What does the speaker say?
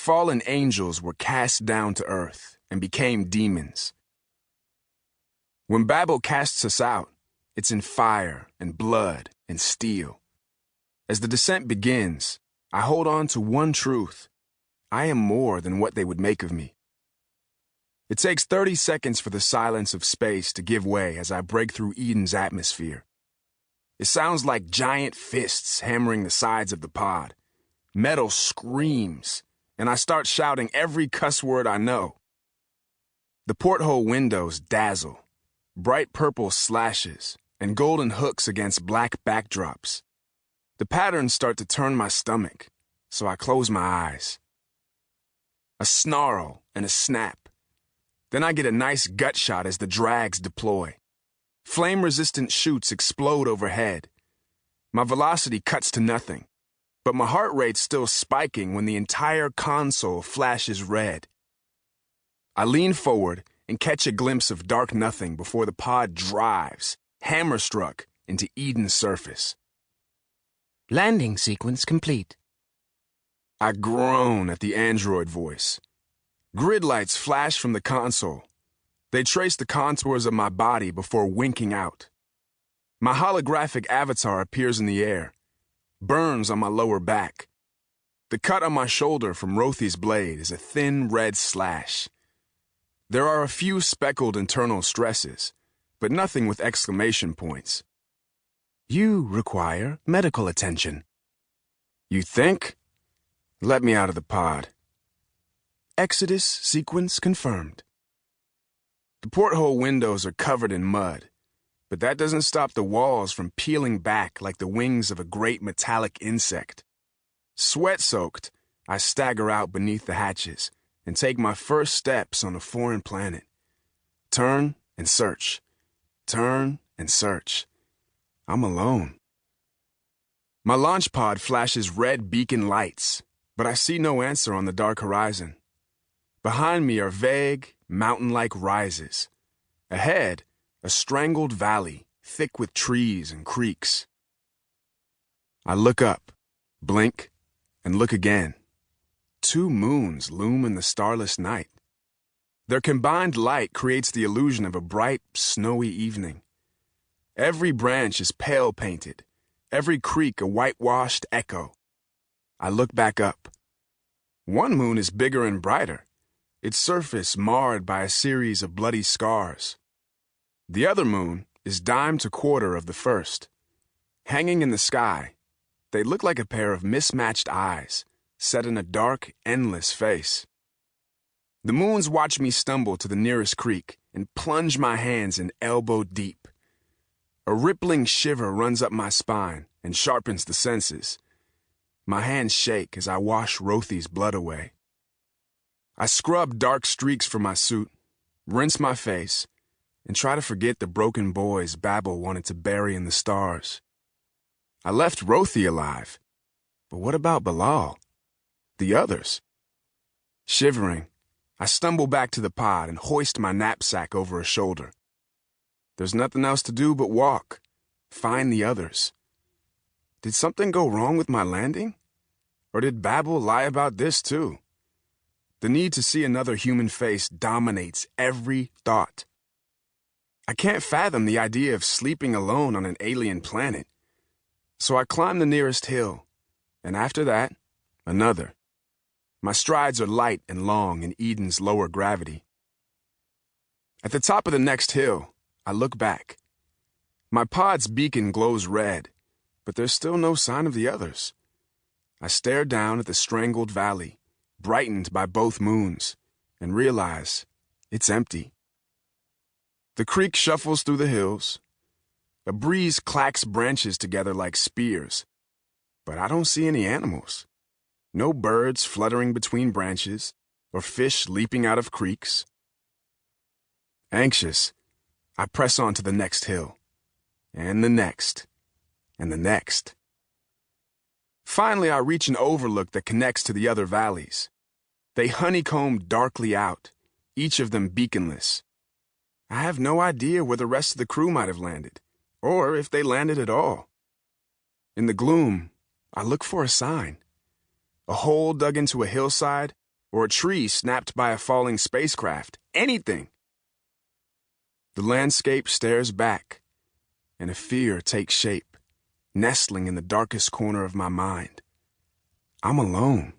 fallen angels were cast down to earth and became demons. When Babel casts us out, it's in fire and blood and steel. As the descent begins, I hold on to one truth. I am more than what they would make of me. It takes 30 seconds for the silence of space to give way as I break through Eden's atmosphere. It sounds like giant fists hammering the sides of the pod. Metal screams, and I start shouting every cuss word I know. The porthole windows dazzle, bright purple slashes, and golden hooks against black backdrops. The patterns start to turn my stomach, so I close my eyes. A snarl and a snap. Then I get a nice gut shot as the drags deploy. Flame-resistant chutes explode overhead. My velocity cuts to nothing, but my heart rate's still spiking when the entire console flashes red. I lean forward and catch a glimpse of dark nothing before the pod drives, hammer-struck, into Eden's surface. Landing sequence complete. I groan at the android voice. Grid lights flash from the console. They trace the contours of my body before winking out. My holographic avatar appears in the air, burns on my lower back. The cut on my shoulder from Rothy's blade is a thin red slash. There are a few speckled internal stresses, but nothing with exclamation points. You require medical attention. You think? Let me out of the pod. Exodus sequence confirmed. The porthole windows are covered in mud, but that doesn't stop the walls from peeling back like the wings of a great metallic insect. Sweat-soaked, I stagger out beneath the hatches and take my first steps on a foreign planet. Turn and search. Turn and search. I'm alone. My launch pod flashes red beacon lights, but I see no answer on the dark horizon. Behind me are vague, mountain-like rises. Ahead, a strangled valley, thick with trees and creeks. I look up, blink, and look again. 2 moons loom in the starless night. Their combined light creates the illusion of a bright, snowy evening. Every branch is pale painted, every creek a whitewashed echo. I look back up. One moon is bigger and brighter, its surface marred by a series of bloody scars. The other moon is dime to quarter of the first. Hanging in the sky, they look like a pair of mismatched eyes, set in a dark, endless face. The moons watch me stumble to the nearest creek and plunge my hands in elbow deep. A rippling shiver runs up my spine and sharpens the senses. My hands shake as I wash Rothy's blood away. I scrub dark streaks from my suit, rinse my face, and try to forget the broken boys Babel wanted to bury in the stars. I left Rothy alive, but what about Bilal? The others? Shivering, I stumble back to the pod and hoist my knapsack over a shoulder. There's nothing else to do but walk, find the others. Did something go wrong with my landing? Or did Babel lie about this too? The need to see another human face dominates every thought. I can't fathom the idea of sleeping alone on an alien planet. So I climb the nearest hill, and after that, another. My strides are light and long in Eden's lower gravity. At the top of the next hill, I look back. My pod's beacon glows red, but there's still no sign of the others. I stare down at the strangled valley, brightened by both moons, and realize it's empty. The creek shuffles through the hills. A breeze clacks branches together like spears, but I don't see any animals. No birds fluttering between branches, or fish leaping out of creeks. Anxious, I press on to the next hill, and the next, and the next. Finally, I reach an overlook that connects to the other valleys. They honeycomb darkly out, each of them beaconless. I have no idea where the rest of the crew might have landed, or if they landed at all. In the gloom, I look for a sign. A hole dug into a hillside, or a tree snapped by a falling spacecraft. Anything. The landscape stares back, and a fear takes shape, nestling in the darkest corner of my mind. I'm alone.